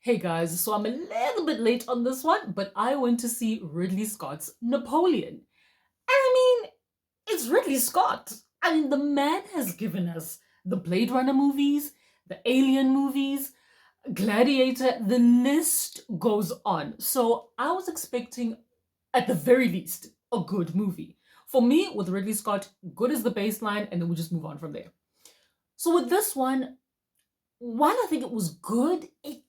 Hey guys, so I'm a little bit late on this one, but I went to see Ridley Scott's Napoleon. And I mean, it's Ridley Scott. I mean, the man has given us the Blade Runner movies, the Alien movies, Gladiator, the list goes on. So I was expecting, at the very least, a good movie. For me, with Ridley Scott, good is the baseline, and then we just move on from there. So with this one, while I think it was good, it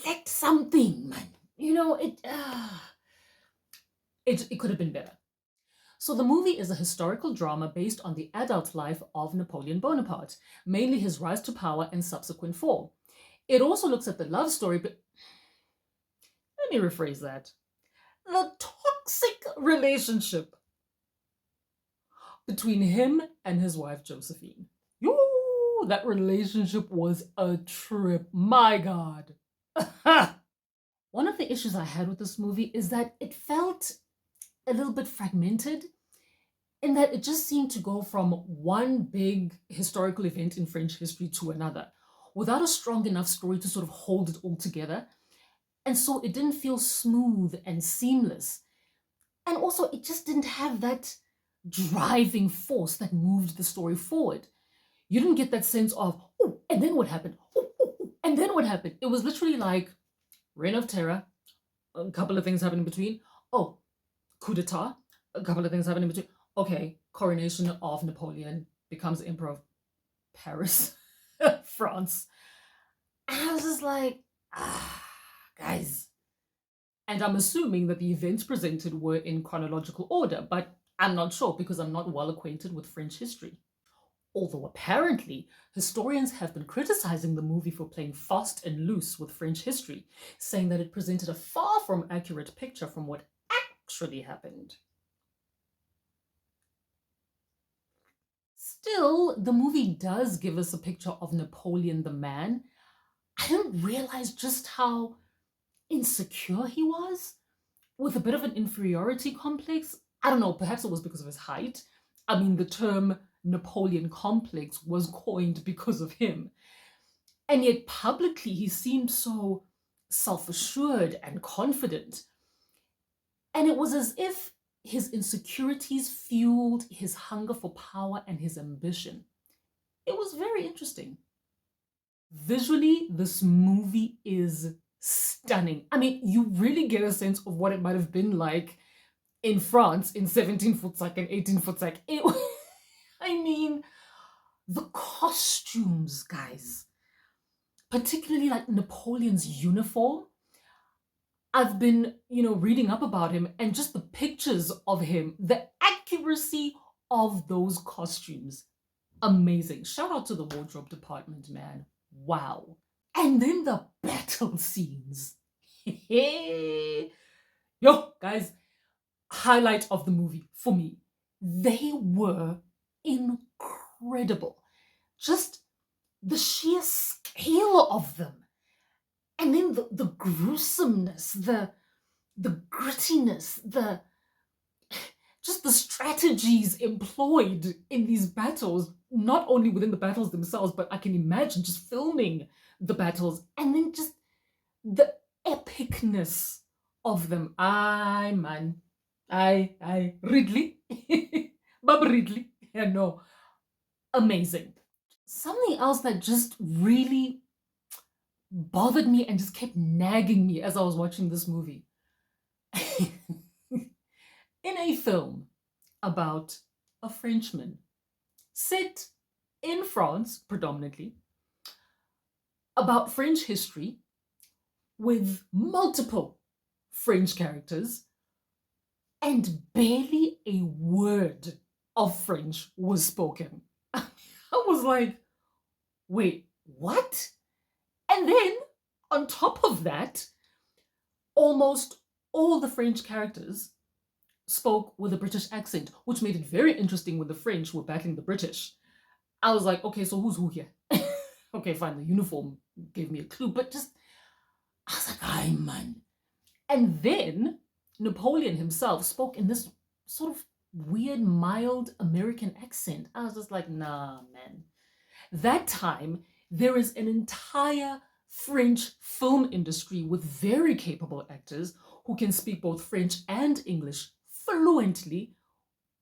lacked something, man. It could have been better. So the movie is a historical drama based on the adult life of Napoleon Bonaparte, mainly his rise to power and subsequent fall. It also looks at the love story, but let me rephrase that. The toxic relationship between him and his wife Josephine. Yo, that relationship was a trip. My God. One of the issues I had with this movie is that it felt a little bit fragmented in that it just seemed to go from one big historical event in French history to another without a strong enough story to sort of hold it all together. And so it didn't feel smooth and seamless. And also, it just didn't have that driving force that moved the story forward. You didn't get that sense of, oh, and then what happened? Oh, oh, oh, and then what happened? It was literally like Reign of Terror, a couple of things happened in between. Oh, coup d'etat, a couple of things happened in between. Okay, coronation of Napoleon, becomes Emperor of Paris, France. And I was just like, guys. And I'm assuming that the events presented were in chronological order, but I'm not sure because I'm not well acquainted with French history. Although apparently, historians have been criticizing the movie for playing fast and loose with French history, saying that it presented a far from accurate picture from what actually happened. Still, the movie does give us a picture of Napoleon the man. I didn't realize just how insecure he was, with a bit of an inferiority complex. I don't know, perhaps it was because of his height. I mean, the term Napoleon complex was coined because of him. And yet, publicly, he seemed so self assured and confident. And it was as if his insecurities fueled his hunger for power and his ambition. It was very interesting. Visually, this movie is stunning. I mean, you really get a sense of what it might have been like in France in 17 Futsak and 18 Futsak. I mean, the costumes, guys, particularly like Napoleon's uniform. I've been, reading up about him and just the pictures of him, the accuracy of those costumes. Amazing. Shout out to the wardrobe department, man. Wow. And then the battle scenes. Yo, guys, highlight of the movie for me. They were incredible. Just the sheer scale of them. And then the gruesomeness, the grittiness, just the strategies employed in these battles, not only within the battles themselves, but I can imagine just filming the battles and then just the epicness of them. Ridley, Bob Ridley, yeah, no, amazing. Something else that just really bothered me and just kept nagging me as I was watching this movie. In a film about a Frenchman set in France, predominantly, about French history with multiple French characters, and barely a word of French was spoken. I was like, wait, what? And then, on top of that, almost all the French characters spoke with a British accent, which made it very interesting when the French were battling the British. I was like, okay, so who's who here? Okay, fine, the uniform gave me a clue, but just, I was like, ay, man. And then Napoleon himself spoke in this sort of weird, mild American accent. I was just like, nah, man. That time, there is an entire French film industry with very capable actors who can speak both French and English fluently.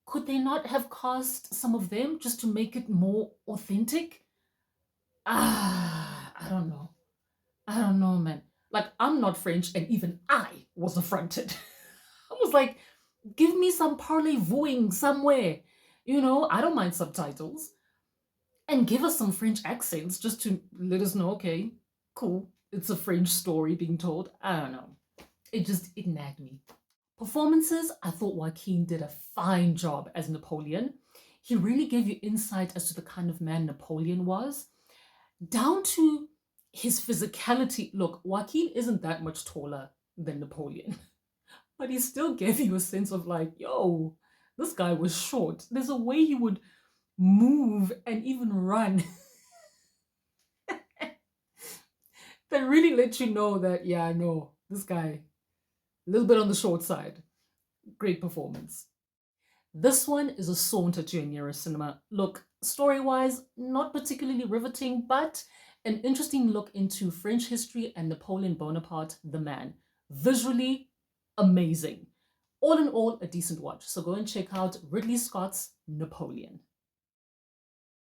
Could they not have cast some of them just to make it more authentic? I don't know. I don't know, man. Like, I'm not French, and even I was affronted. I was like, give me some parlez-vouing somewhere. I don't mind subtitles. And give us some French accents just to let us know, okay, cool, it's a French story being told. I don't know. It nagged me. Performances, I thought Joaquin did a fine job as Napoleon. He really gave you insight as to the kind of man Napoleon was, down to his physicality. Look, Joaquin isn't that much taller than Napoleon, but he still gave you a sense of like, yo, this guy was short. There's a way he would move and even run that really let you know that, yeah, no, this guy, a little bit on the short side. Great performance. This one is a saunter to a nearer cinema. Look, story-wise, not particularly riveting, but an interesting look into French history and Napoleon Bonaparte, the man. Visually, amazing. All in all, a decent watch. So go and check out Ridley Scott's Napoleon.